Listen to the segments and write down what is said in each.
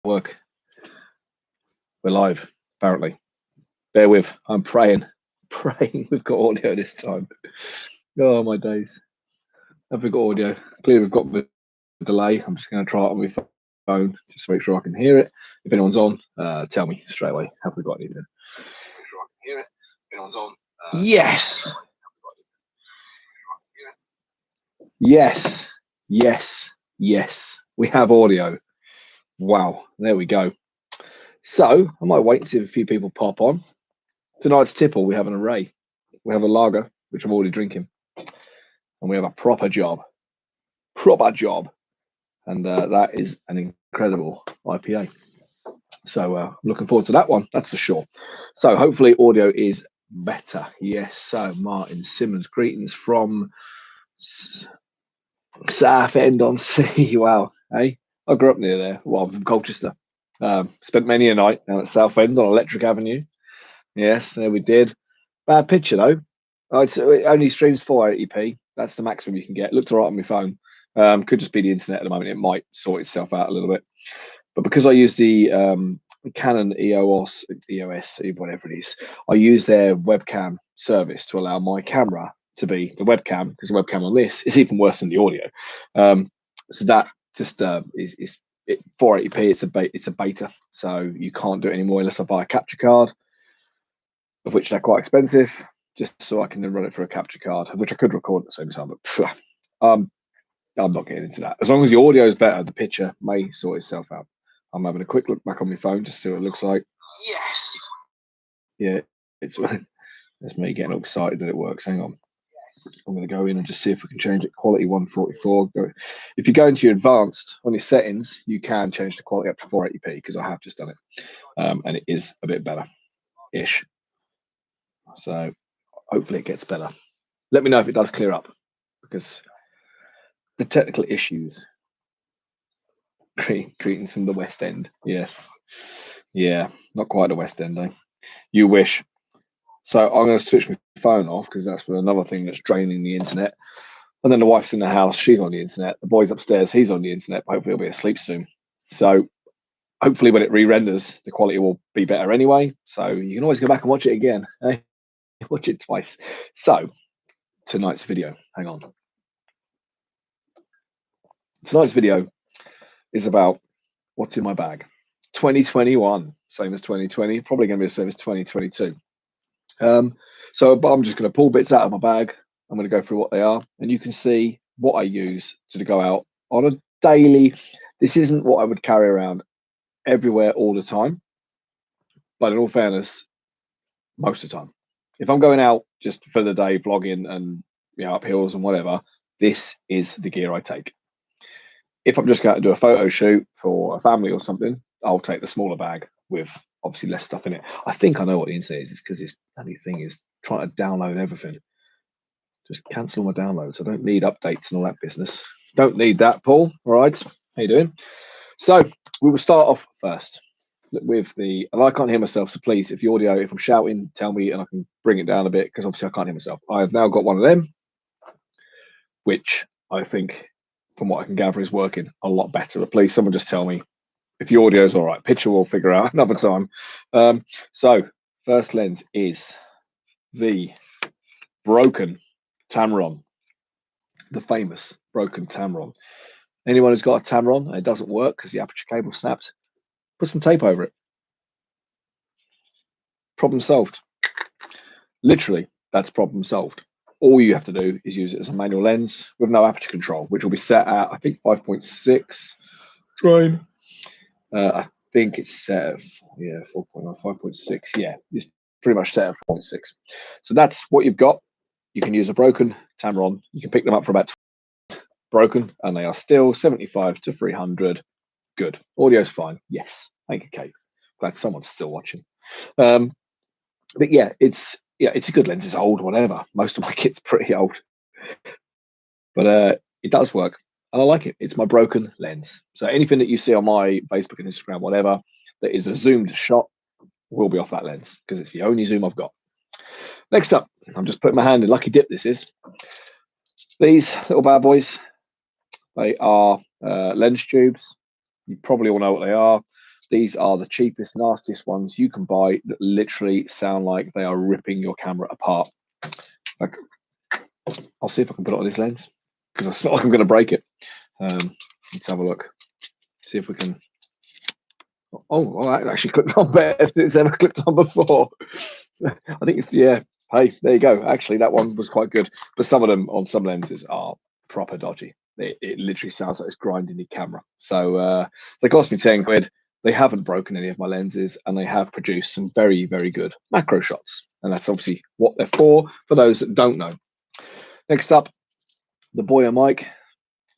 work. We're live, apparently. Bear with. I'm praying we've got audio this time. Oh, my days. Have we got audio? Clearly, we've got the delay. I'm just going to try it on my phone just to make sure I can hear it. If anyone's on, tell me straight away. Have we got anything? Make sure I can hear it. If anyone's on. Yes. Yes. Yes. Yes. We have audio. Wow. There we go. So I might wait and see if a few people pop on. Tonight's tipple, we have an array. We have a lager, which I'm already drinking. And we have a proper job. And that is an incredible IPA. So I'm looking forward to that one, that's for sure. So hopefully audio is better. Yes, so Martin Simmons, greetings from Southend-on-Sea. Wow, hey? I grew up near there. Well, I'm from Colchester. Spent many a night down at Southend on Electric Avenue. Yes, there we did. Bad picture though. It only streams 480p. That's the maximum you can get. Looked all right on my phone. Could just be the internet at the moment. It might sort itself out a little bit. But because I use the Canon EOS, whatever it is, I use their webcam service to allow my camera to be the webcam, because the webcam on this is even worse than the audio. So that just is 480p. It's a beta, so you can't do it anymore unless I buy a capture card, of which they're quite expensive, just so I can then run it for a capture card, which I could record at the same time. But I'm not getting into that. As long as the audio is better, the picture may sort itself out. I'm having a quick look back on my phone just to see what it looks like. Yes. Yeah, it's me getting all excited that it works. Hang on. I'm going to go in and just see if we can change it. Quality 144. If you go into your advanced on your settings, you can change the quality up to 480p, because I have just done it. And it is a bit better-ish. So hopefully it gets better. Let me know if it does clear up, because the technical issues. Greetings from the West End. Yes. Yeah, not quite the West End, though. You wish. So I'm going to switch my phone off, because that's another thing that's draining the internet. And then the wife's in the house. She's on the internet. The boy's upstairs. He's on the internet. But hopefully he'll be asleep soon. So hopefully when it re-renders, the quality will be better anyway. So you can always go back and watch it again. Eh? Watch it twice. So tonight's video. Hang on. Tonight's video is about what's in my bag. 2021, same as 2020, probably going to be the same as 2022. So I'm just going to pull bits out of my bag. I'm going to go through what they are, and you can see what I use to go out on a daily. This isn't what I would carry around everywhere all the time, but in all fairness, most of the time. If I'm going out just for the day, vlogging and up hills and whatever, this is the gear I take. If I'm just going to do a photo shoot for a family or something, I'll take the smaller bag with obviously less stuff in it. I think I know what the internet is. It's because this bloody thing is trying to download everything. Just cancel my downloads. I don't need updates and all that business. Don't need that, Paul. All right. How you doing? So we will start off first with the, and I can't hear myself, so please, if the audio, if I'm shouting, tell me and I can bring it down a bit, because obviously I can't hear myself. I've now got one of them, which I think, from what I can gather, is working a lot better. But please, someone just tell me if the audio is all right. Picture we'll figure out another time. So first lens is the broken Tamron, the famous broken Tamron. Anyone who's got a Tamron and it doesn't work because the aperture cable snapped, put some tape over it. Problem solved. Literally, that's problem solved. All you have to do is use it as a manual lens with no aperture control, which will be set at, I think, 5.6. Trying. I think it's set at 4.9, 5.6. Yeah, it's pretty much set at 4.6. So that's what you've got. You can use a broken Tamron. You can pick them up for about broken, and they are still 75 to 300. Good. Audio's fine. Yes. Thank you, Kate. Glad someone's still watching. But yeah, it's a good lens. It's old, whatever. Most of my kit's pretty old, but it does work, and I like it. It's my broken lens. So anything that you see on my Facebook and Instagram, whatever, that is a zoomed shot will be off that lens, because it's the only zoom I've got. Next up, I'm just putting my hand in. Lucky dip this is. These little bad boys, they are lens tubes. You probably all know what they are. These are the cheapest, nastiest ones you can buy that literally sound like they are ripping your camera apart. Like, I'll see if I can put it on this lens because it's not like I'm going to break it. Let's have a look. See if we can. Oh, well, that actually clipped on better than it's ever clipped on before. I think it's, yeah. Hey, there you go. Actually, that one was quite good. But some of them on some lenses are proper dodgy. It literally sounds like it's grinding your camera. So they cost me 10 quid. They haven't broken any of my lenses, and they have produced some very, very good macro shots. And that's obviously what they're for those that don't know. Next up, the Boya mic.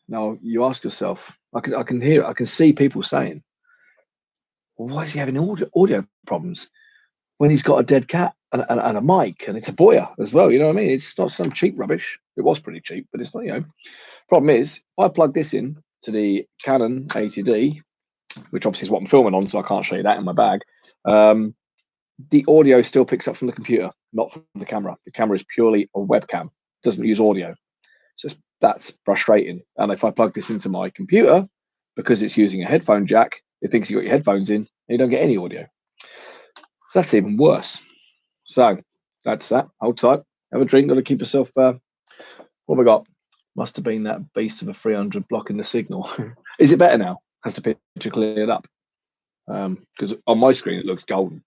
Now, you ask yourself, I can hear it. I can see people saying, well, why is he having audio problems when he's got a dead cat and a mic, and it's a Boya as well? You know what I mean? It's not some cheap rubbish. It was pretty cheap, but it's not, you know. Problem is, if I plug this in to the Canon 80D, which obviously is what I'm filming on, so I can't show you that in my bag, the audio still picks up from the computer, not from the camera. The camera is purely a webcam. It doesn't use audio. So that's frustrating. And if I plug this into my computer, because it's using a headphone jack, it thinks you've got your headphones in and you don't get any audio. So that's even worse. So that's that. Hold tight. Have a drink. Got to keep yourself. What have we got? Must have been that beast of a 300 blocking the signal. Is it better now? Has the picture cleared up? Because on my screen it looks golden,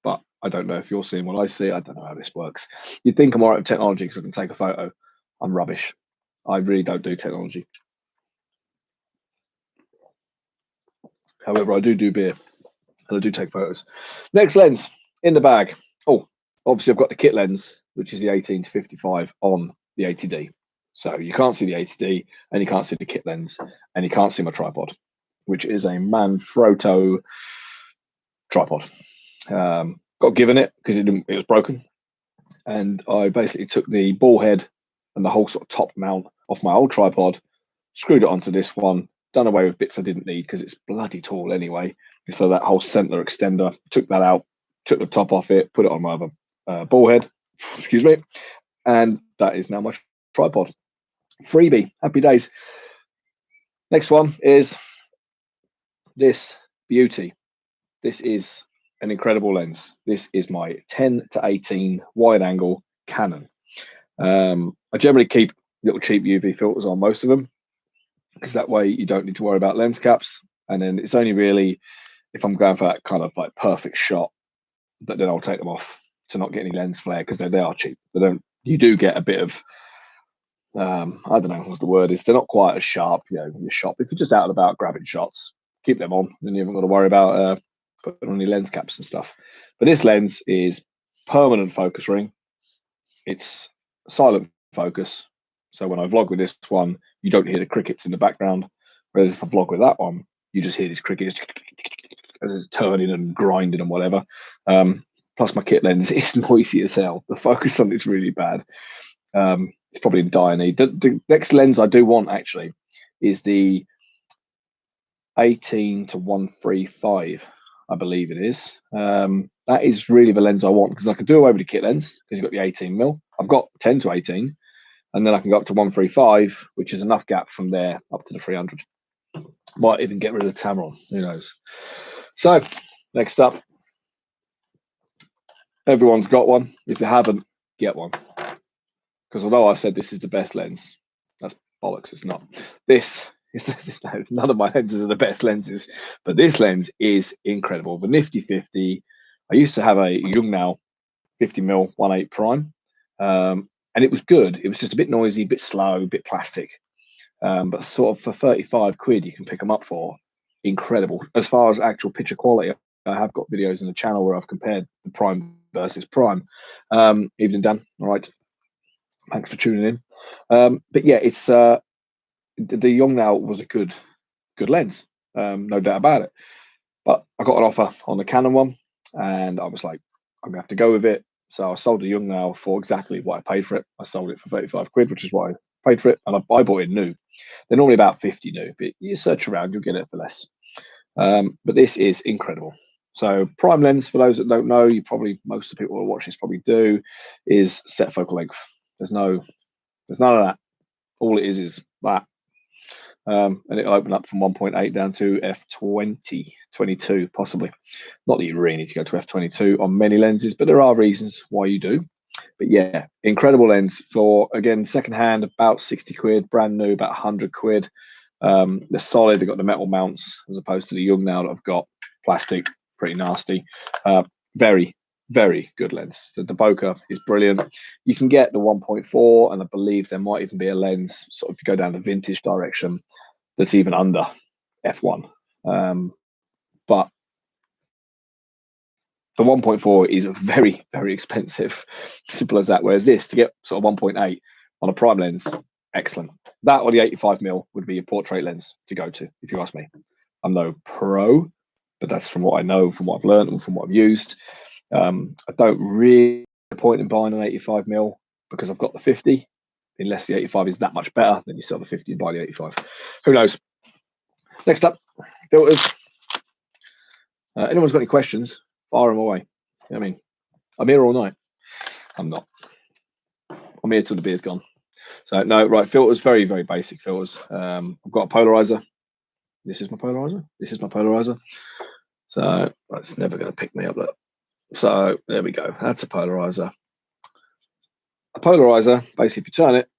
but I don't know if you're seeing what I see. I don't know how this works. You'd think I'm all right with technology because I can take a photo. I'm rubbish. I really don't do technology. However, I do beer and I do take photos. Next lens in the bag. Oh, obviously I've got the kit lens, which is the 18 to 55 on the 80D. So you can't see the 80D and you can't see the kit lens and you can't see my tripod, which is a Manfrotto tripod. Got given it because it was broken. And I basically took the ball head and the whole sort of top mount off my old tripod, screwed it onto this one, done away with bits I didn't need because it's bloody tall anyway. So that whole center extender, took that out, took the top off it, put it on my other ball head, excuse me, and that is now my tripod. Freebie, happy days. Next one is this beauty. This is an incredible lens. This is my 10 to 18 wide angle Canon. I generally keep little cheap UV filters on most of them because that way you don't need to worry about lens caps. And then it's only really if I'm going for that kind of like perfect shot that then I'll take them off to not get any lens flare because they are cheap. They don't. You do get a bit of I don't know what the word is. They're not quite as sharp, you know, in your shop. If you're just out and about grabbing shots, keep them on, then you haven't got to worry about putting on your lens caps and stuff. But this lens is permanent focus ring. It's silent focus. So when I vlog with this one, you don't hear the crickets in the background. Whereas if I vlog with that one, you just hear these crickets as it's turning and grinding and whatever. Plus my kit lens is noisy as hell. The focus on it's really bad. It's probably in dire need. The next lens I do want actually is the 18 to 135, I believe it is. That is really the lens I want because I can do away with the kit lens because you've got the 18mm. I've got 10 to 18, and then I can go up to 135, which is enough gap from there up to the 300. Might even get rid of the tamron, who knows. So next up, everyone's got one. If you haven't, get one. Because although I said this is the best lens, that's bollocks, it's not. This is none of my lenses are the best lenses, but this lens is incredible. The Nifty 50. I used to have a Yungnao 50mm 1.8 prime, and it was good. It was just a bit noisy, a bit slow, a bit plastic. But sort of for 35 quid, you can pick them up for incredible. As far as actual picture quality, I have got videos in the channel where I've compared the prime versus prime. Evening, Dan. All right. Thanks for tuning in. But yeah, it's the Yongnao was a good lens, no doubt about it. But I got an offer on the Canon one, and I was like, I'm gonna have to go with it. So I sold the Yongnao for exactly what I paid for it. I sold it for 35 quid, which is what I paid for it, and I bought it new. They're normally about 50 new, but you search around, you'll get it for less. But this is incredible. So prime lens, for those that don't know, most of the people who watch this probably do, is set focal length. There's none of that. All it is that. and it'll open up from 1.8 down to f20, 22 possibly. Not that you really need to go to f22 on many lenses, but there are reasons why you do. But yeah, incredible lens for, again, second hand, about 60 quid, brand new, about 100 quid. They're solid. They've got the metal mounts as opposed to the Young now that I've got plastic, pretty nasty. Very, very good lens. The bokeh is brilliant. You can get the 1.4, and I believe there might even be a lens, sort of if you go down the vintage direction, that's even under f1. But the 1.4 is very, very expensive. Simple as that. Whereas this, to get sort of 1.8 on a prime lens, excellent. That or the 85mm would be a portrait lens to go to, if you ask me. I'm no pro, but that's from what I know, from what I've learned, and from what I've used. I don't really see the point in buying an 85mm because I've got the 50. Unless the 85 is that much better, then you sell the 50 and buy the 85. Who knows? Next up, filters. Anyone's got any questions, fire them away. I mean, I'm here all night. I'm not. I'm here till the beer's gone. So no, right, filters, very, very basic filters. I've got a polarizer. This is my polarizer. This is my polarizer. So it's never going to pick me up. Look. So there we go. That's a polarizer. A polarizer, basically, if you turn it,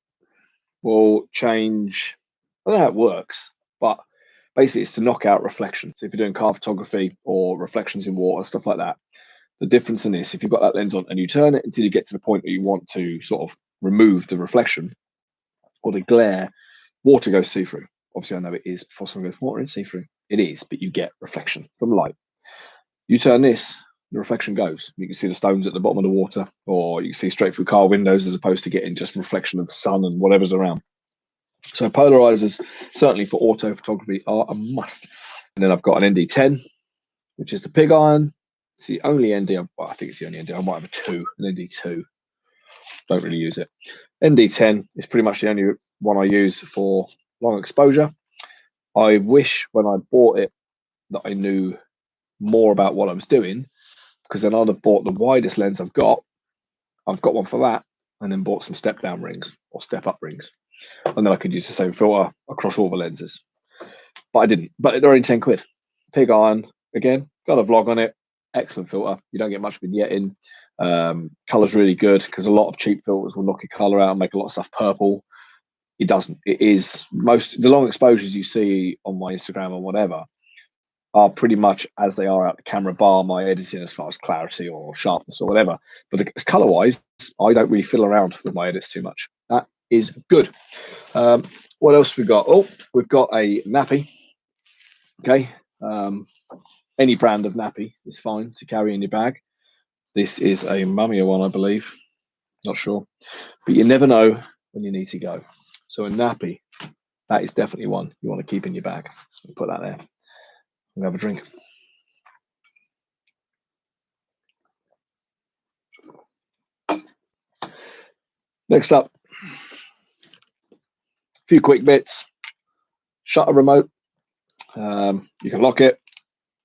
will change. I don't know how it works, but basically it's to knock out reflections. So if you're doing car photography or reflections in water, stuff like that, the difference in this, if you've got that lens on and you turn it until you get to the point where you want to sort of remove the reflection or the glare, water goes see-through. Obviously, I know it is before someone goes, water is see-through. It is, but you get reflection from light. You turn this, the reflection goes. You can see the stones at the bottom of the water, or you can see straight through car windows as opposed to getting just reflection of the sun and whatever's around. So polarizers, certainly for auto photography, are a must. And then I've got an ND10, which is the pig iron. It's the only ND, well, I think it's the only ND. I might have an ND2. Don't really use it. ND10 is pretty much the only one I use for long exposure. I wish when I bought it that I knew more about what I was doing, because then I'd have bought the widest lens I've got. I've got one for that, and then bought some step down rings or step up rings. And then I could use the same filter across all the lenses. But I didn't. But they're only 10 quid. Pig iron, again, got a vlog on it. Excellent filter. You don't get much vignetting. Color's really good because a lot of cheap filters will knock your color out and make a lot of stuff purple. It doesn't. It is the long exposures you see on my Instagram or whatever are pretty much as they are out the camera, bar my editing as far as clarity or sharpness or whatever. But color wise, I don't really fiddle around with my edits too much. That is good. What else we got? Oh, we've got a nappy. Okay. Any brand of nappy is fine to carry in your bag. This is a Mamiya one, I believe. Not sure. But you never know when you need to go. So a nappy, that is definitely one you want to keep in your bag. So put that there. I'm going to have a drink. Next up, a few quick bits. Shutter remote. You can lock it.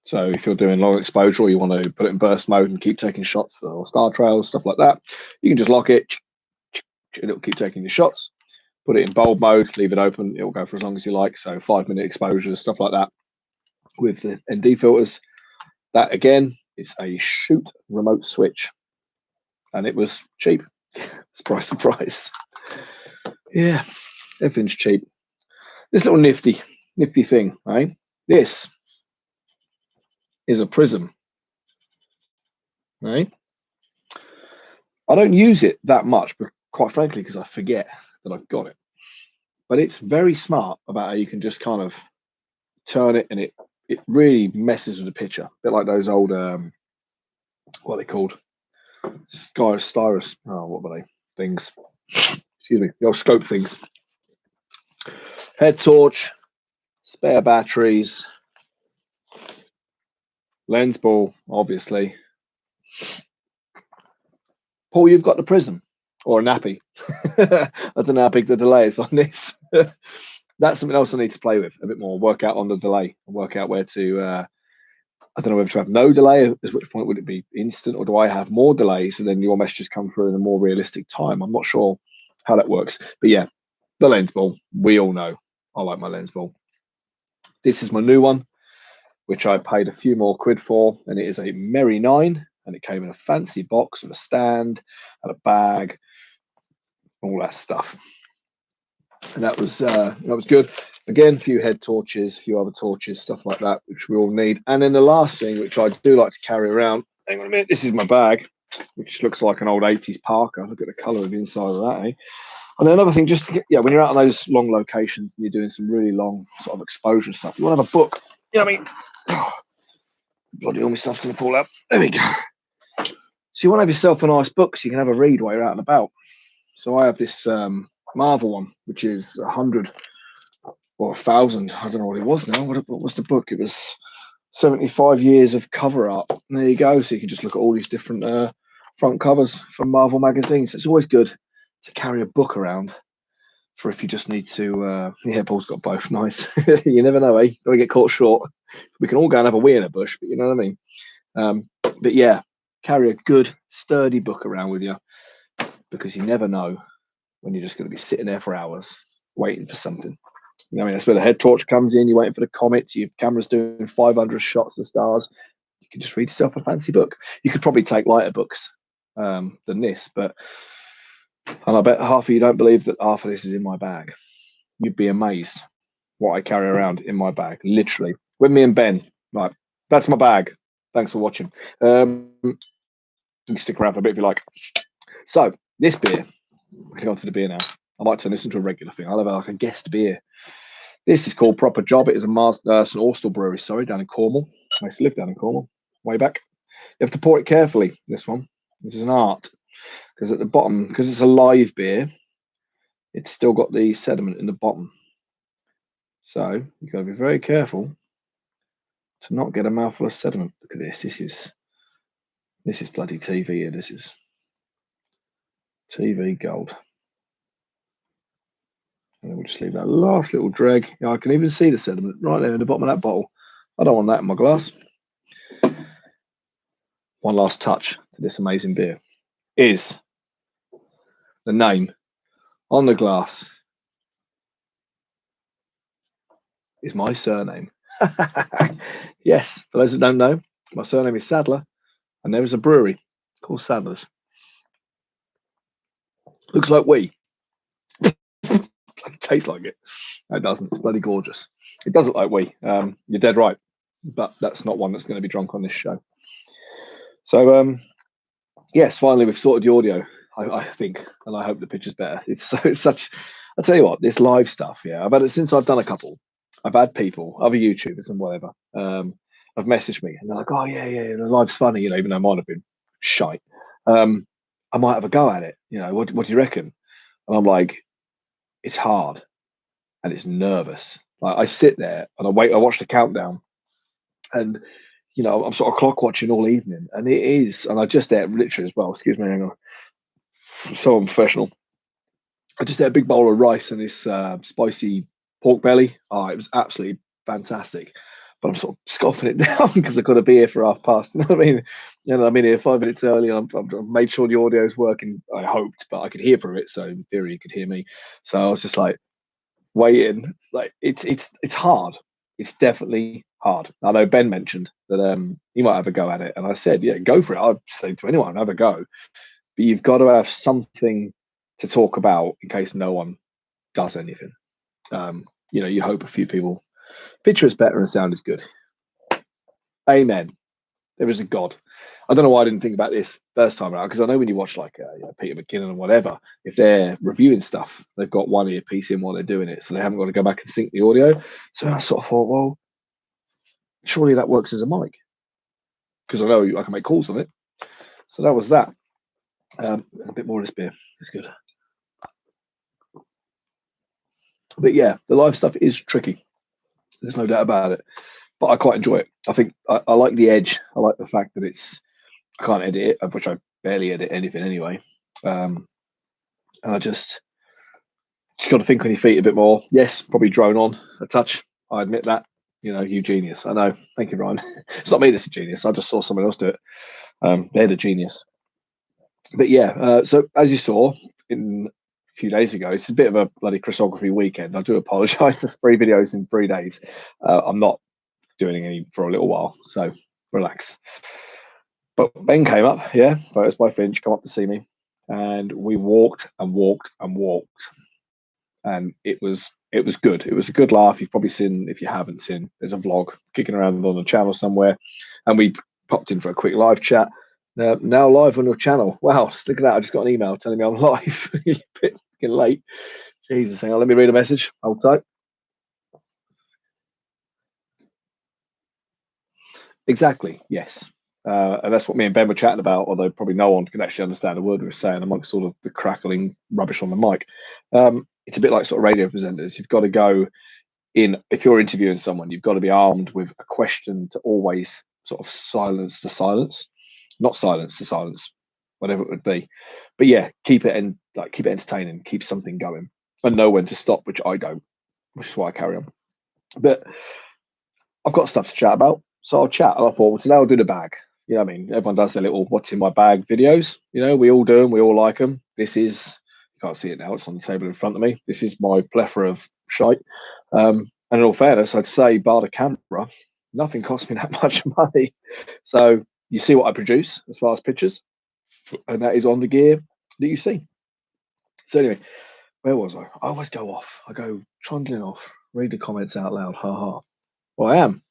So if you're doing long exposure or you want to put it in burst mode and keep taking shots for star trails, stuff like that, you can just lock it and it'll keep taking your shots. Put it in bulb mode, leave it open, it'll go for as long as you like. So 5-minute exposures, stuff like that. With the ND filters, that again is a shoot remote switch, and it was cheap. Surprise, surprise. Yeah, everything's cheap. This little nifty thing, right? This is a prism, right? I don't use it that much, but quite frankly, because I forget that I've got it. But it's very smart about how you can just kind of turn it, and it really messes with the picture. A bit like those old, what are they called? Styrus. Oh, what were they? Things. Excuse me. The old scope things. Head torch, spare batteries, lens ball, obviously. Paul, you've got the prism or a nappy. I don't know how big the delay is on this. That's something else I need to play with a bit more. Work out on the delay and work out where to. I don't know whether to have no delay, at which point would it be instant, or do I have more delay so then your messages come through in a more realistic time? I'm not sure how that works. But yeah, the lens ball, we all know. I like my lensball. This is my new one, which I paid a few more quid for, and it is a Merry 9, and it came in a fancy box with a stand and a bag, all that stuff. And that was good. Again, a few head torches, a few other torches, stuff like that, which we all need. And then the last thing, which I do like to carry around, hang on a minute, this is my bag, which looks like an old 80s Parker. Look at the colour of the inside of that, eh? And then another thing, just to get, yeah, when you're out on those long locations and you're doing some really long sort of exposure stuff, you want to have a book. You know what I mean? Oh, bloody all my stuff's going to fall out. There we go. So you want to have yourself a nice book so you can have a read while you're out and about. So I have this Marvel one, which is 100 or 1,000. I don't know what it was now. What was the book? It was 75 years of cover art. And there you go. So you can just look at all these different front covers from Marvel magazines. It's always good to carry a book around for if you just need to. Yeah, Paul's got both. Nice. You never know, eh? Don't get caught short. We can all go and have a wee in a bush, but you know what I mean. But yeah, carry a good, sturdy book around with you, because you never know when you're just going to be sitting there for hours waiting for something. You know, I mean, that's where the head torch comes in. You're waiting for the comets. Your camera's doing 500 shots of the stars. You can just read yourself a fancy book. You could probably take lighter books than this, but and I bet half of you don't believe that half of this is in my bag. You'd be amazed what I carry around in my bag, literally. With me and Ben, right? That's my bag. Thanks for watching. You can stick around for a bit if you like. So this beer, we're going on to the beer now. I might turn this into a regular thing. I'll have like a guest beer. This is called Proper Job. It is a St Austell brewery, sorry, down in Cornwall. I used to live down in Cornwall, way back. You have to pour it carefully, this one. This is an art. Because at the bottom, because it's a live beer, it's still got the sediment in the bottom. So you've got to be very careful to not get a mouthful of sediment. Look at this. This is bloody TV here. This is TV gold. And then we'll just leave that last little dreg. You know, I can even see the sediment right there in the bottom of that bottle. I don't want that in my glass. One last touch to this amazing beer is the name on the glass is my surname. Yes, for those that don't know, my surname is Sadler, and there is a brewery called Sadler's. Looks like wee. It tastes like it. No, it doesn't. It's bloody gorgeous. It does look like wee. You're dead right, but that's not one that's going to be drunk on this show. So, yes, finally we've sorted the audio. I think, and I hope the picture's better. It's such. I tell you what, this live stuff. Yeah, I've had it since I've done a couple. I've had people, other YouTubers and whatever, have messaged me and they're like, "Oh yeah, the live's funny," you know, even though it might have been shite. I might have a go at it. You know, what do you reckon? And I'm like, it's hard and it's nervous. Like I sit there and I watch the countdown, and you know, I'm sort of clock watching all evening, and it is, and I just ate literally as well. Excuse me, hang on. So unprofessional. I just ate a big bowl of rice and this spicy pork belly. Oh, it was absolutely fantastic. But I'm sort of scoffing it down because I've got to be here for past. You know what I mean? You know, I'm in here 5 minutes early. I've made sure the audio is working. I hoped, but I could hear through it. So in theory, you could hear me. So I was just like waiting. It's like it's hard. It's definitely hard. I know Ben mentioned that he might have a go at it, and I said, yeah, go for it. I'd say to anyone, have a go. But you've got to have something to talk about in case no one does anything. You know, you hope a few people. Picture is better and sound is good. Amen. There is a God. I don't know why I didn't think about this first time around, because I know when you watch like Peter McKinnon and whatever, if they're reviewing stuff, they've got one earpiece in while they're doing it, so they haven't got to go back and sync the audio. So I sort of thought, well, surely that works as a mic, because I know I can make calls on it. So that was that. A bit more of this beer. It's good. But yeah, the live stuff is tricky. There's no doubt about it. But I quite enjoy it. I think I like the edge. I like the fact that I can't edit it, of which I barely edit anything anyway. And I just got to think on your feet a bit more. Yes, probably drone on a touch. I admit that. You know, you genius. I know. Thank you, Ryan. It's not me that's a genius. I just saw someone else do it. They're the genius. But yeah, so as you saw in few days ago. It's a bit of a bloody crystography weekend. I do apologise. There's 3 videos in 3 days. I'm not doing any for a little while, so relax. But Ben came up, yeah, photos by Finch, come up to see me, and we walked and walked and walked, and it was good. It was a good laugh. You've probably seen, if you haven't seen, there's a vlog kicking around on the channel somewhere, and we popped in for a quick live chat. Now live on your channel. Wow, look at that! I just got an email telling me I'm live. A bit late. Jesus, hang on, let me read a message. Hold tight. Exactly. Yes. And that's what me and Ben were chatting about, although probably no one can actually understand a word we were saying amongst all of the crackling rubbish on the mic. It's a bit like sort of radio presenters. You've got to go in, if you're interviewing someone, you've got to be armed with a question to always sort of silence the silence, not silence the silence, whatever it would be. But yeah, keep it entertaining, keep something going, and know when to stop, which I don't, which is why I carry on. But I've got stuff to chat about, so I'll chat. And I thought, well, today I'll do the bag. You know what I mean? Everyone does their little "what's in my bag" videos. You know, we all do them. We all like them. This is, you can't see it now. It's on the table in front of me. This is my plethora of shite. And in all fairness, I'd say, bar the camera, nothing cost me that much money. So you see what I produce as far as pictures, and that is on the gear that you see. So anyway, where was I? I always go off. I go trundling off, read the comments out loud. Ha ha. Well, I am.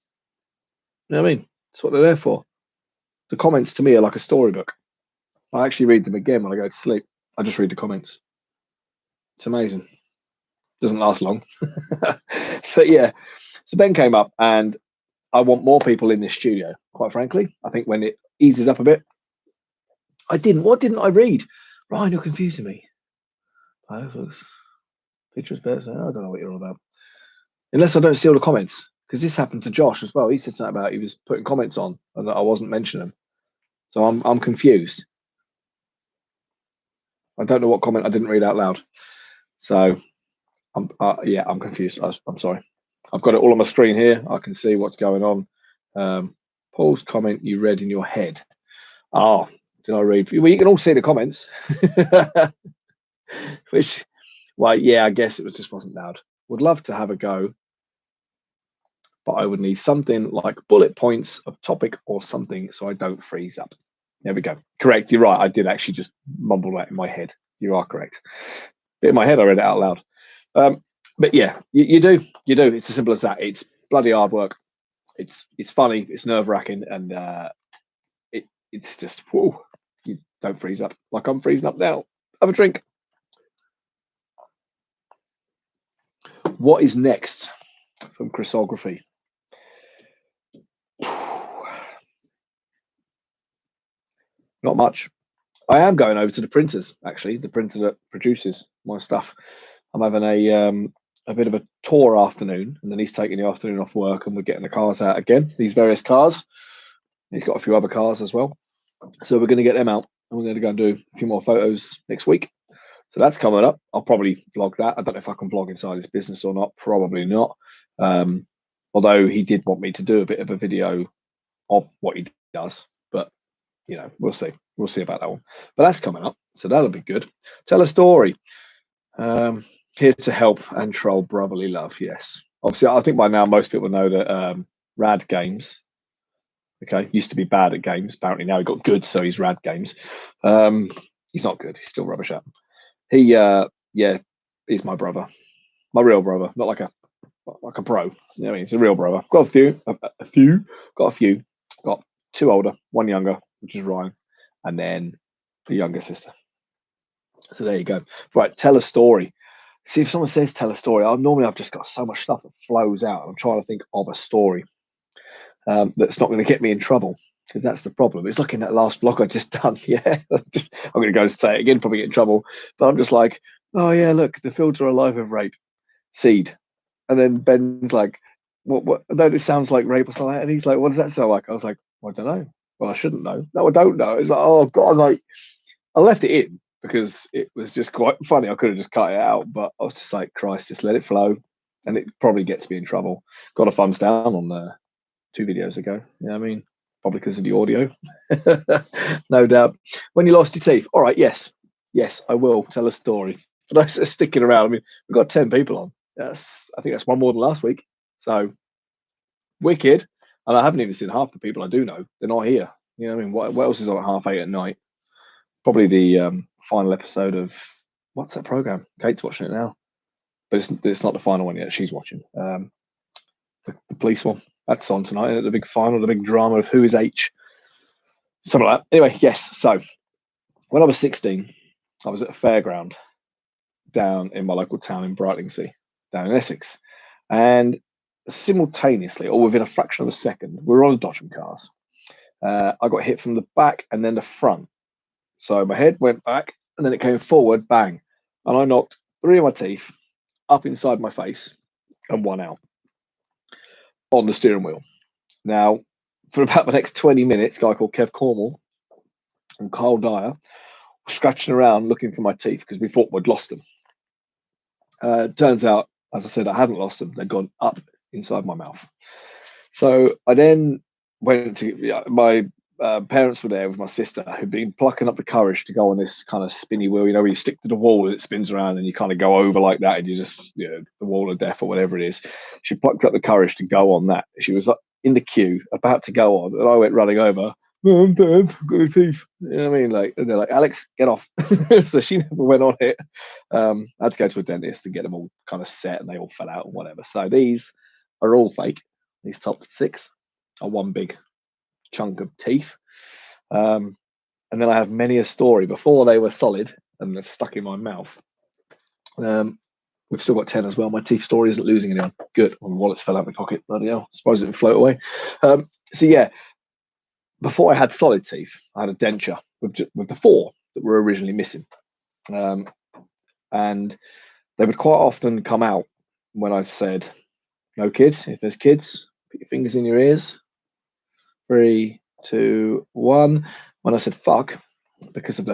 You know what I mean? That's what they're there for. The comments to me are like a storybook. I actually read them again when I go to sleep. I just read the comments. It's amazing. Doesn't last long. But yeah, so Ben came up, and I want more people in this studio, quite frankly. I think when it eases up a bit. What didn't I read? Ryan, you're confusing me. Pictures better. I don't know what you're all about. Unless I don't see all the comments. Because this happened to Josh as well. He said something about he was putting comments on and that I wasn't mentioning them. So I'm confused. I don't know what comment I didn't read out loud. So I'm confused. I'm sorry. I've got it all on my screen here. I can see what's going on. Paul's comment you read in your head. Oh, did I read? Well, you can all see the comments. Which, well, yeah, I guess it just wasn't loud. Would love to have a go, but I would need something like bullet points of topic or something so I don't freeze up. There we go. Correct. You're right. I did actually just mumble that in my head. You are correct. But in my head, I read it out loud. But yeah, you do. It's as simple as that. It's bloody hard work. It's funny. It's nerve wracking, and it's just whoa. You don't freeze up like I'm freezing up now. Have a drink. What is next from crystography? Not much. I am going over to the printers, actually, the printer that produces my stuff. I'm having a bit of a tour afternoon, and then he's taking the afternoon off work, and we're getting the cars out again, these various cars. He's got a few other cars as well. So we're going to get them out, and we're going to go and do a few more photos next week. So that's coming up. I'll probably vlog that. I don't know if I can vlog inside his business or not. Probably not. Although he did want me to do a bit of a video of what he does. But, you know, we'll see. We'll see about that one. But that's coming up. So that'll be good. Tell a story. Here to help and troll brotherly love. Yes. Obviously, I think by now most people know that Rad Games, okay, used to be bad at games. Apparently now he got good, so he's Rad Games. He's not good. He's still rubbish at them. He, he's my brother, my real brother, not like a bro. You know what I mean? He's a real brother. Got a few. Got 2 older, 1 younger, which is Ryan, and then the younger sister. So there you go. Right, tell a story. See, if someone says tell a story, I've just got so much stuff that flows out. I'm trying to think of a story that's not going to get me in trouble, because that's the problem. It's like in that last vlog I just done. Yeah, I'm going to go and say it again, probably get in trouble. But I'm just like, oh yeah, look, the fields are alive with rape seed. And then Ben's like, what? No, this sounds like rape or something like that. And he's like, what does that sound like? I was like, well, I don't know. Well, I shouldn't know. No, I don't know. It's like, oh God, I left it in because it was just quite funny. I could have just cut it out, but I was just like, Christ, just let it flow. And it probably gets me in trouble. Got a thumbs down on 2 videos ago. You know what I mean? Probably because of the audio. No doubt. When you lost your teeth. All right, yes, I will tell a story. But they're sticking around. I mean, we've got 10 people on. I think that's one more than last week. So wicked. And I haven't even seen half the people I do know. They're not here. You know what I mean? What else is on at 8:30 at night? Probably the final episode of what's that program? Kate's watching it now, but it's not the final one yet. She's watching the police one. That's on tonight. The big final, the big drama of who is H, something like that. Anyway, yes. So when I was 16, I was at a fairground down in my local town in Brightlingsea, down in Essex, and simultaneously, or within a fraction of a second, we were on the Dodgem cars. I got hit from the back and then the front. So my head went back and then it came forward, bang. And I knocked 3 of my teeth up inside my face and 1 out on the steering wheel. Now, for about the next 20 minutes, a guy called Kev Cornwall and Carl Dyer were scratching around looking for my teeth because we thought we'd lost them. Turns out, as I said, I hadn't lost them. They'd gone up inside my mouth. So I then went to my parents were there with my sister, who'd been plucking up the courage to go on this kind of spinny wheel, you know, where you stick to the wall and it spins around and you kind of go over like that and you just, you know, the wall of death or whatever it is. She plucked up the courage to go on that. She was in the queue, about to go on, and I went running over. Mum, Dad, I've got your teeth. You know what I mean? Like, and they're like, Alex, get off. So she never went on it. I had to go to a dentist to get them all kind of set and they all fell out and whatever. So these are all fake. These top 6 are one big chunk of teeth. And then I have many a story before they were solid and they're stuck in my mouth. We've still got 10 as well. My teeth story isn't losing anyone. Good. My wallet's fell out of my pocket. Bloody hell. Suppose it would float away. So yeah, before I had solid teeth, I had a denture with the 4 that were originally missing. And they would quite often come out when I said, no kids. If there's kids, put your fingers in your ears. 3, 2, 1. When I said fuck, because of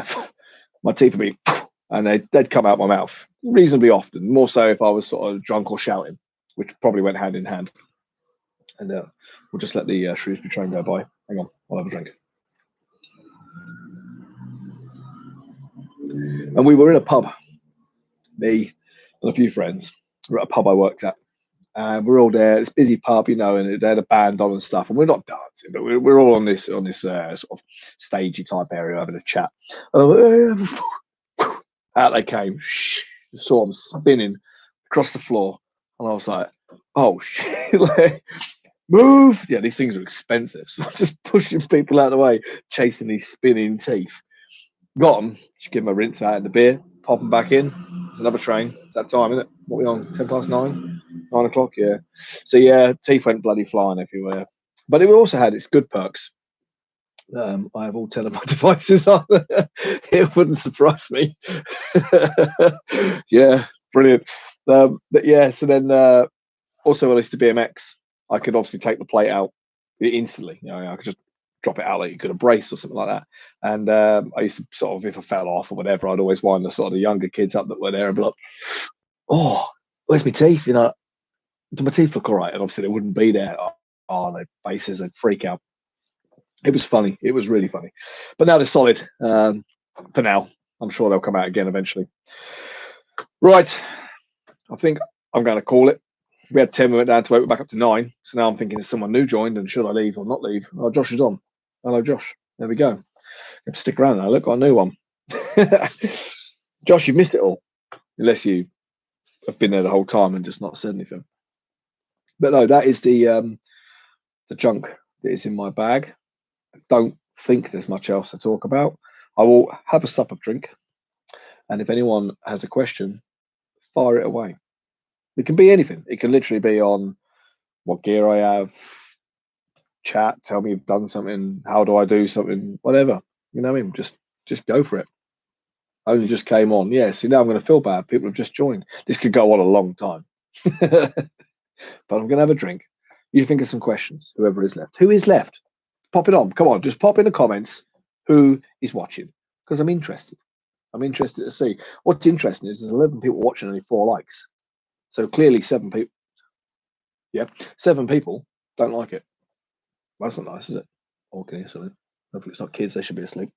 my teeth would be, and they'd come out my mouth reasonably often, more so if I was sort of drunk or shouting, which probably went hand in hand. And we'll just let the Shrewsbury train go by. Hang on, I'll have a drink. And we were in a pub, me and a few friends. We're at a pub I worked at. And we're all there. It's a busy pub, you know, and they had a band on and stuff. And we're not dancing, but we're all on this sort of stagey type area having a chat. And out they came, saw them spinning across the floor, and I was like, "Oh shit!" Like, move! Yeah, these things are expensive, so I'm just pushing people out of the way, chasing these spinning teeth. Got them. Just give them a rinse out of the beer, pop them back in. It's another train. It's that time, isn't it? What are we on? 9:10? 9 o'clock, yeah. So yeah, teeth went bloody flying everywhere. But it also had its good perks. I have all 10 of my devices on. It wouldn't surprise me. Yeah, brilliant. But yeah, so then also when I used to BMX, I could obviously take the plate out instantly. You know, I could just drop it out like you could a brace or something like that. And I used to sort of, if I fell off or whatever, I'd always wind the sort of the younger kids up that were there and be like, "Oh, where's my teeth? You know, do my teeth look all right?" And obviously they wouldn't be there. Oh, their faces, they'd freak out. It was funny. It was really funny. But now they're solid for now. I'm sure they'll come out again eventually. Right. I think I'm going to call it. We had 10, we went down to 8, we're back up to 9. So now I'm thinking, is someone new joined and should I leave or not leave? Oh, Josh is on. Hello, Josh. There we go. You have to stick around now. Look, got a new one. Josh, you've missed it all. Unless you have been there the whole time and just not said anything. But no, that is the junk that is in my bag. I don't think there's much else to talk about. I will have a sup of drink. And if anyone has a question, fire it away. It can be anything. It can literally be on what gear I have, chat, tell me you've done something, how do I do something, whatever. You know what I mean? Just go for it. Only just came on. Yeah, see, now I'm going to feel bad. People have just joined. This could go on a long time. But I'm going to have a drink. You think of some questions, whoever is left. Who is left? Pop it on. Come on, just pop in the comments who is watching. Because I'm interested. I'm interested to see. What's interesting is there's 11 people watching, only 4 likes. So clearly 7 people. Yeah, 7 people don't like it. Well, that's not nice, is it? Okay, so hopefully it's not kids. They should be asleep.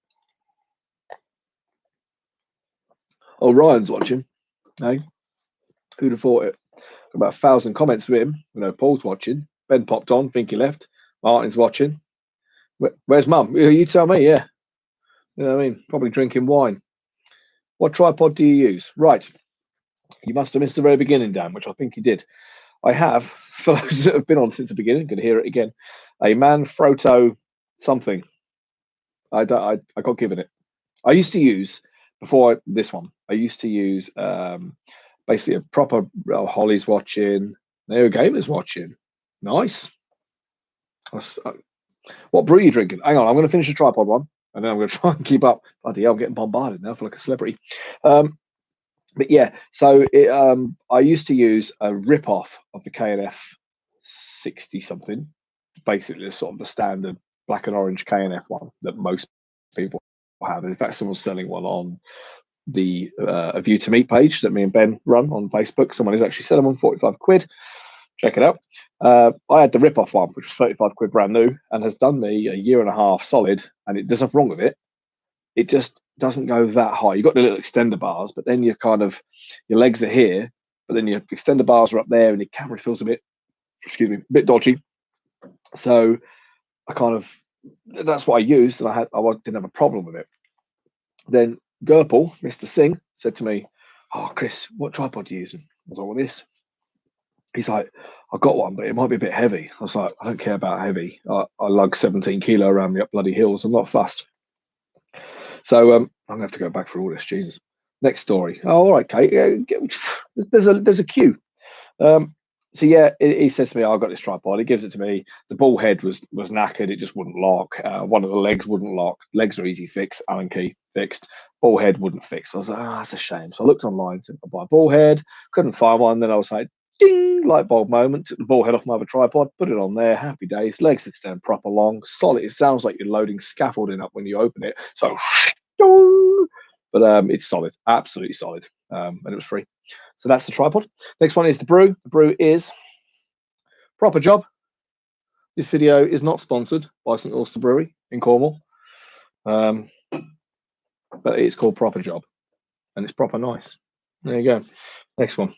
Oh, Ryan's watching. Hey, who'd have thought it? About 1,000 comments for him. You know, Paul's watching. Ben popped on, think he left. Martin's watching. Where's Mum? You tell me. Yeah, you know what I mean. Probably drinking wine. What tripod do you use? Right. You must have missed the very beginning, Dan, which I think you did. I have, for those that have been on since the beginning, going to hear it again, a manfrotto something. I got given it. I used to use, before this one, I used to use basically a proper, Holly's watching, Neo Gamer's watching. Nice. What brew are you drinking? Hang on, I'm going to finish the tripod one, and then I'm going to try and keep up. Bloody hell, I'm getting bombarded now. I feel like a celebrity. But yeah, so I used to use a rip-off of the KNF 60 something, basically the sort of the standard black and orange KNF one that most people have. In fact, someone's selling one on the A View to Meet page that me and Ben run on Facebook. Someone is actually selling one 45 quid. Check it out. I had the rip-off one, which was 35 quid brand new, and has done me a year and a half solid, and there's nothing wrong with it. It just doesn't go that high. You've got the little extender bars, but then you're kind of, your legs are here, but then your extender bars are up there, and your camera feels a bit, excuse me, a bit dodgy. So I kind of, that's what I used, and I didn't have a problem with it. Then Gerpel, Mr. Singh, said to me, "Oh, Chris, what tripod are you using?" I was like, "Well, this." He's like, "I've got one, but it might be a bit heavy." I was like, "I don't care about heavy. I lug 17 kilo around me up bloody hills. I'm not fussed." So I'm gonna have to go back for all this. Jesus. Next story. Oh, all right, Kate. There's a queue. So yeah, he says to me, "I've got this tripod." He gives it to me. The ball head was knackered. It just wouldn't lock. One of the legs wouldn't lock. Legs are easy fix. Allen key fixed. Ball head wouldn't fix. I was like, "Oh, that's a shame." So I looked online to buy a ball head. Couldn't find one. Then I was like, ding, light bulb moment. Took the ball head off my other tripod. Put it on there. Happy days. Legs extend proper long. Solid. It sounds like you're loading scaffolding up when you open it. So, but it's solid. Absolutely solid. And it was free. So that's the tripod. Next one is the brew. The brew is Proper Job. This video is not sponsored by St. Auster Brewery in Cornwall, but it's called Proper Job, and it's proper nice. There you go. Next one.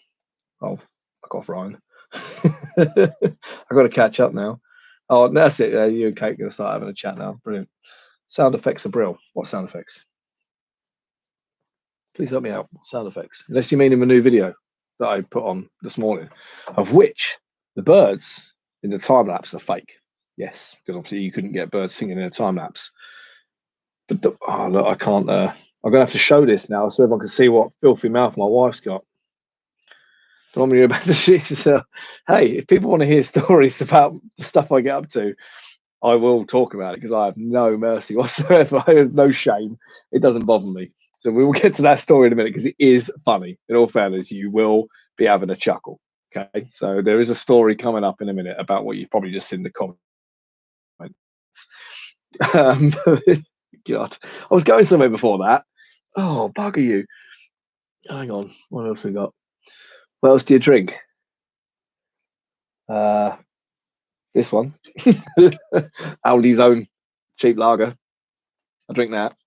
Oh, fuck off, Ryan. I've got to catch up now. Oh, that's it. You and Kate are going to start having a chat now. Brilliant. Sound effects are brilliant. What sound effects? Please help me out. Sound effects. Unless you mean in the new video that I put on this morning, of which the birds in the time lapse are fake. Yes, because obviously you couldn't get birds singing in a time lapse. But look, I can't. I'm gonna have to show this now so everyone can see what filthy mouth my wife's got. Don't want me about the shit. Hey, if people want to hear stories about the stuff I get up to, I will talk about it because I have no mercy whatsoever. I have no shame. It doesn't bother me. So we will get to that story in a minute because it is funny. In all fairness, you will be having a chuckle. Okay, so there is a story coming up in a minute about what you've probably just seen in the comments. God, I was going somewhere before that. Oh, bugger you. Hang on, what else we got? What else do you drink? This one. Aldi's own cheap lager. I drink that.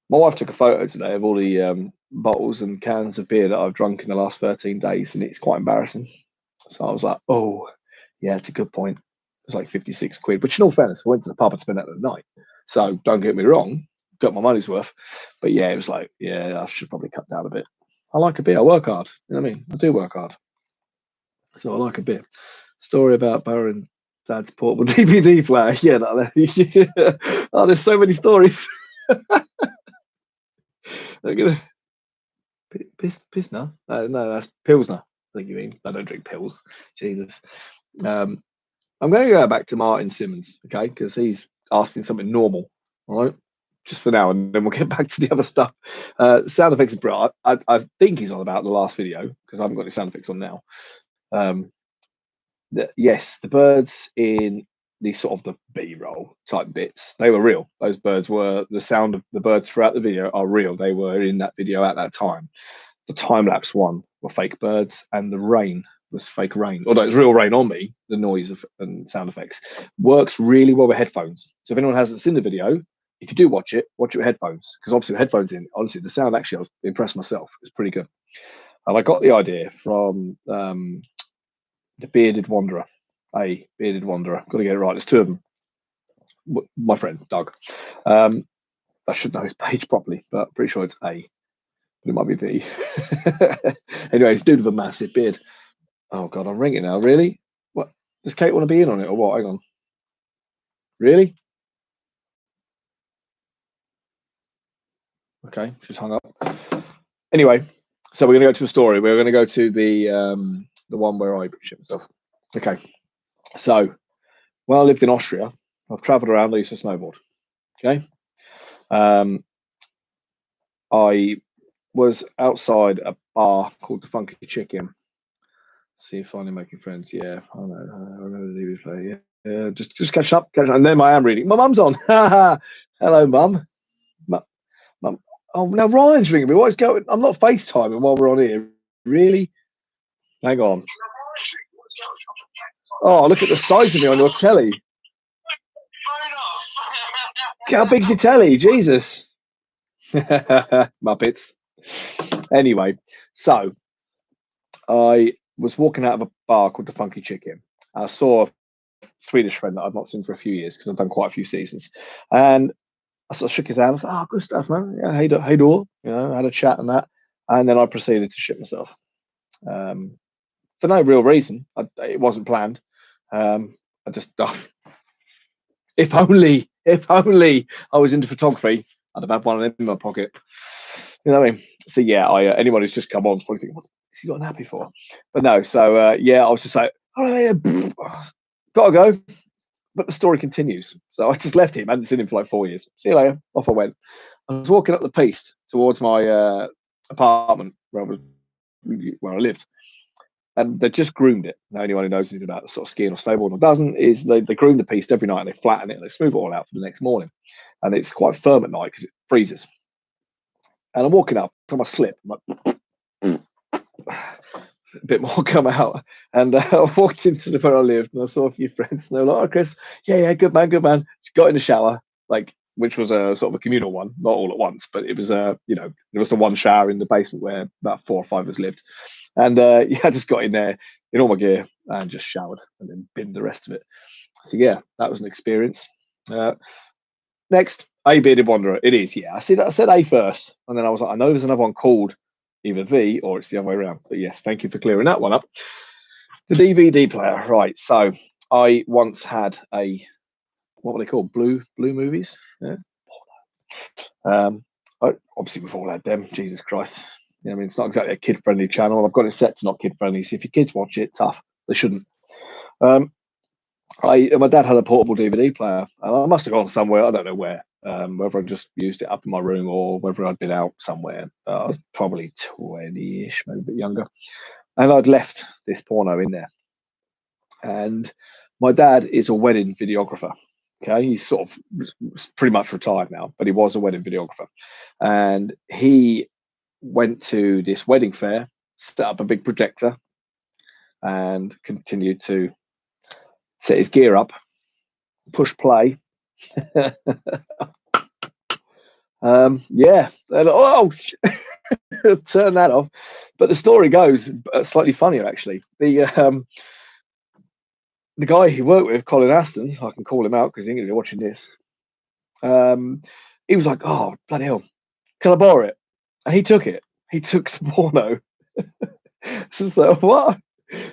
My wife took a photo today of all the bottles and cans of beer that I've drunk in the last 13 days, and it's quite embarrassing. So I was like, oh, yeah, it's a good point. It was like 56 quid, which in all fairness, I went to the pub and spent that at night. So don't get me wrong, got my money's worth. But yeah, it was like, yeah, I should probably cut down a bit. I like a beer. I work hard. You know what I mean? I do work hard. So I like a beer. Story about borrowing Dad's portable DVD player. Yeah, oh, there's so many stories. I'm gonna Pilsner? No, that's Pilsner. I think you mean. I don't drink pills. Jesus. I'm going to go back to Martin Simmons, okay, because he's asking something normal, all right, just for now, and then we'll get back to the other stuff. Sound effects are brilliant. I think he's on about the last video because I haven't got any sound effects on now. Yes, the birds in the sort of the B-roll type bits, they were real. Those birds were, the sound of the birds throughout the video are real. They were in that video at that time. The time-lapse one were fake birds, and the rain was fake rain. Although it's real rain on me, the noise and sound effects works really well with headphones. So if anyone hasn't seen the video, if you do watch it with headphones, because obviously with headphones in, honestly, the sound actually, I was impressed myself. It's pretty good. And I got the idea from the Bearded Wanderer, a Bearded Wanderer. Got to get it right. There's two of them. My friend Doug. I should know his page properly, but I'm pretty sure it's A, but it might be B. Anyway, it's dude with a massive beard. Oh God, I'm ringing now. Really? What? Does Kate want to be in on it or what? Hang on. Really? Okay, she's hung up. Anyway, so we're going to go to a story. We're going to go to the one where I shit myself. Okay, so when I lived in Austria, I've travelled around. I used to snowboard. Okay, I was outside a bar called the Funky Chicken. See, finally making friends. Yeah, I know. I remember the DVD player. Yeah, just catch up. And then I am reading. My mum's on. Hello, mum. Mum. Oh, now Ryan's ringing me. What is going? I'm not FaceTiming while we're on here. Really? Hang on. Oh, look at the size of me on your telly. How big's your telly? Jesus. Muppets. Anyway, so I was walking out of a bar called the Funky Chicken. I saw a Swedish friend that I've not seen for a few years because I've done quite a few seasons. And I sort of shook his hand. I was like, oh, good stuff, man. Yeah, hey, do. You know, I had a chat and that. And then I proceeded to shit myself. For no real reason. It wasn't planned. I just, if only I was into photography, I'd have had one in my pocket. You know what I mean? So yeah, anyone who's just come on is probably thinking, what has he got an nappy for? But no, so yeah, I was just like, oh yeah, gotta go. But the story continues. So I just left him. I hadn't seen him for like 4 years. See you later. Off I went. I was walking up the piste towards my apartment where I lived. And they just groomed it. Now, anyone who knows anything about the sort of skiing or snowboarding or doesn't is they groom the piste every night and they flatten it and they smooth it all out for the next morning. And it's quite firm at night because it freezes. And I'm walking up, so I slip. I'm like, a bit more come out. And I walked into where I lived and I saw a few friends. And they were like, oh, Chris, yeah, good man. She got in the shower, which was a sort of a communal one, not all at once, but it was there was the one shower in the basement where about 4 or 5 of us lived. And yeah, I just got in there in all my gear and just showered and then binned the rest of it. So yeah, that was an experience. Next, A Bearded Wanderer. It is, yeah. I said A first, and then I was like, I know there's another one called either V or it's the other way around. But yes, thank you for clearing that one up. The DVD player, right? So I once had what were they called? Blue movies. Yeah. Obviously we've all had them. Jesus Christ. I mean, it's not exactly a kid-friendly channel. I've got it set to not kid-friendly. So if your kids watch it, tough. They shouldn't. My dad had a portable DVD player, and I must have gone somewhere. I don't know where. Whether I just used it up in my room or whether I'd been out somewhere. I was probably 20-ish, maybe a bit younger, and I'd left this porno in there. And my dad is a wedding videographer. Okay, he's sort of pretty much retired now, but he was a wedding videographer, and he went to this wedding fair, set up a big projector, and continued to set his gear up, push play. Yeah, turn that off. But the story goes slightly funnier, actually. The guy he worked with, Colin Aston, I can call him out because he's going to be watching this. He was like, "Oh, bloody hell, can I borrow it?" And he took it. He took the porno. So it's like, what?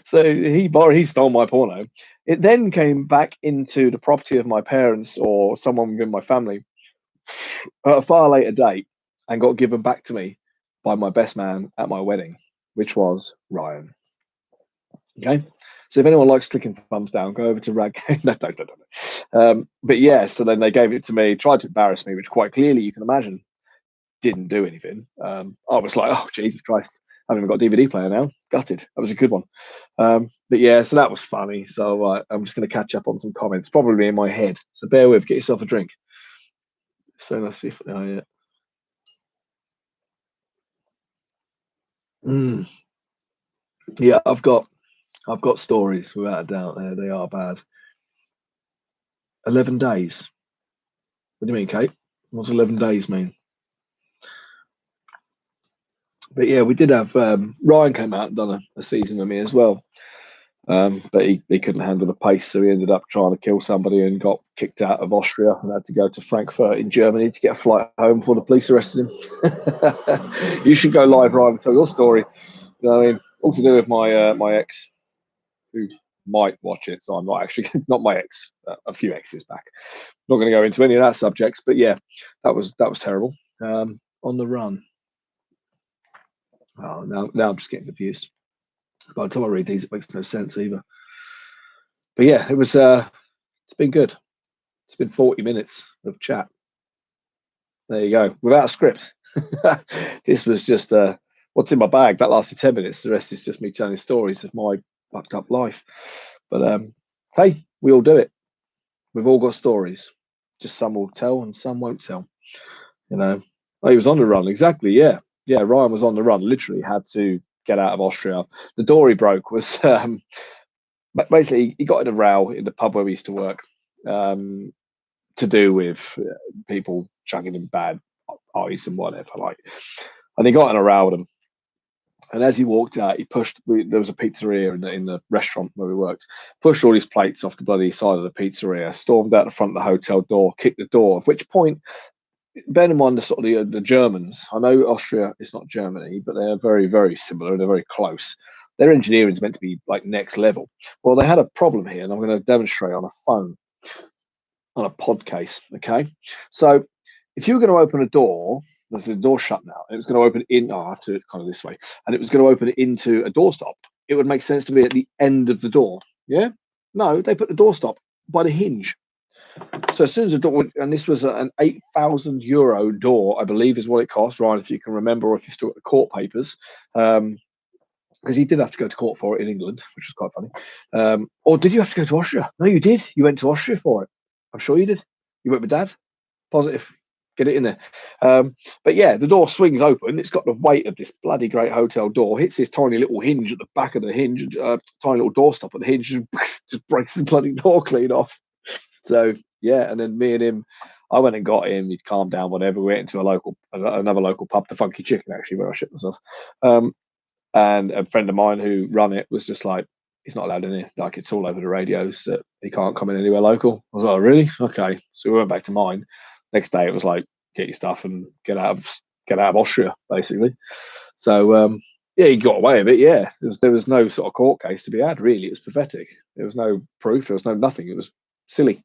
So he stole my porno. It then came back into the property of my parents or someone within my family at a far later date and got given back to me by my best man at my wedding, which was Ryan. Okay. So if anyone likes clicking thumbs down, go over to Rag. No. But yeah, so then they gave it to me, tried to embarrass me, which quite clearly you can imagine didn't do anything. I was like, oh, Jesus Christ. I haven't even got a DVD player now. Gutted. That was a good one. But yeah, so that was funny. So I'm just going to catch up on some comments, probably in my head. So bear with, get yourself a drink. So let's see if yeah, I've got stories without a doubt. They are bad. 11 days. What do you mean, Kate? What's 11 days mean? But yeah, we did have Ryan came out and done a season with me as well. But he couldn't handle the pace, so he ended up trying to kill somebody and got kicked out of Austria and had to go to Frankfurt in Germany to get a flight home before the police arrested him. You should go live, Ryan, and tell your story. You know what I mean? All to do with my ex, who might watch it, so I'm not actually not my ex, a few exes back. Not going to go into any of that subjects, but yeah, that was terrible. On the run. Oh, now I'm just getting confused. By the time I read these, it makes no sense either. But yeah, it was. It's been good. It's been 40 minutes of chat. There you go, without a script. This was just what's in my bag. That lasted 10 minutes. The rest is just me telling stories of my fucked up life. But hey, we all do it. We've all got stories. Just some will tell and some won't tell. You know. Oh, he was on the run. Exactly. Yeah. Ryan was on the run. Literally had to get out of Austria. The door he broke was basically he got in a row in the pub where we used to work, to do with people chugging him bad ice and whatever, like. And he got in a row with them. And as he walked out, he pushed. There was a pizzeria in the restaurant where we worked. Pushed all his plates off the bloody side of the pizzeria. Stormed out the front of the hotel door. Kicked the door. At which point, bear in mind the Germans. I know Austria is not Germany, but they're very, very similar and they're very close. Their engineering is meant to be like next level. Well, they had a problem here, and I'm going to demonstrate on a phone, on a pod case. Okay, so if you were going to open a door, there's a door shut now, and it was going to open in. Oh, I have to kind of this way, and it was going to open into a doorstop. It would make sense to be at the end of the door. Yeah, no, they put the doorstop by the hinge. So as soon as the door, and this was an €8,000 door, I believe is what it cost, Ryan, if you can remember, or if you still got the court papers, because he did have to go to court for it in England, which was quite funny. Or did you have to go to Austria? No, you did. You went to Austria for it. I'm sure you did. You went with Dad. Positive. Get it in there. But yeah, the door swings open. It's got the weight of this bloody great hotel door. Hits this tiny little hinge at the back of the hinge, tiny little doorstop at the hinge, and just breaks the bloody door clean off. So yeah, and then me and him, I went and got him. He'd calmed down, whatever. We went into another local pub, the Funky Chicken, actually, where I shit myself. And a friend of mine who run it was just like, he's not allowed in here. Like, it's all over the radios that he can't come in anywhere local. I was like, really? Okay. So we went back to mine. Next day, it was like, get your stuff and get out of Austria, basically. So yeah, he got away with it. Yeah, there was no sort of court case to be had. Really, it was pathetic. There was no proof. There was no nothing. It was silly.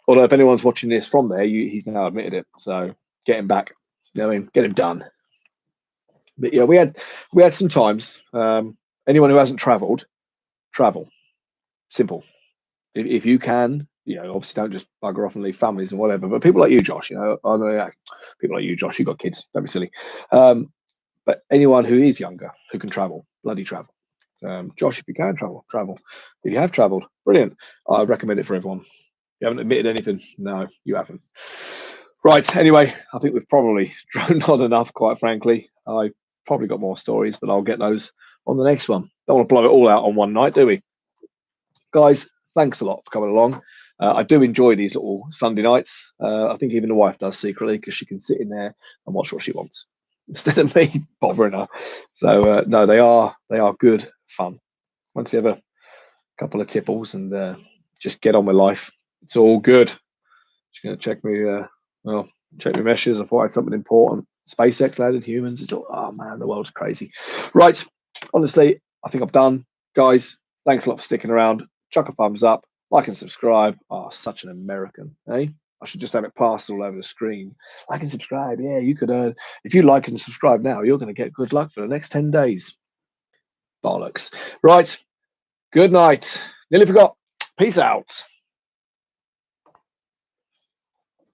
Although if anyone's watching this from there, he's now admitted it. So get him back. You know what I mean? Get him done. But yeah, we had some times. Anyone who hasn't travelled, travel. Simple. If you can, you know, obviously don't just bugger off and leave families and whatever. But people like you, Josh, you know, I know people like you, Josh, you got kids. Don't be silly. But anyone who is younger who can travel, bloody travel. Josh, if you can travel. If you have travelled, brilliant. I recommend it for everyone. You haven't admitted anything? No, you haven't. Right. Anyway, I think we've probably droned on enough, quite frankly. I've probably got more stories, but I'll get those on the next one. Don't want to blow it all out on one night, do we? Guys, thanks a lot for coming along. I do enjoy these little Sunday nights. I think even the wife does secretly, because she can sit in there and watch what she wants instead of me bothering her. So no, they are good fun. Once you have a couple of tipples and just get on with life, it's all good. Just gonna check my meshes. I thought I had something important. SpaceX landed humans. It's all, oh man, the world's crazy. Right, honestly, I think I'm done, guys. Thanks a lot for sticking around. Chuck a thumbs up, like and subscribe. Oh, such an American, eh? I should just have it plastered all over the screen. Like and subscribe. Yeah, you could earn. If you like and subscribe now, you're going to get good luck for the next 10 days. Bollocks. Right. Good night. Nearly forgot. Peace out.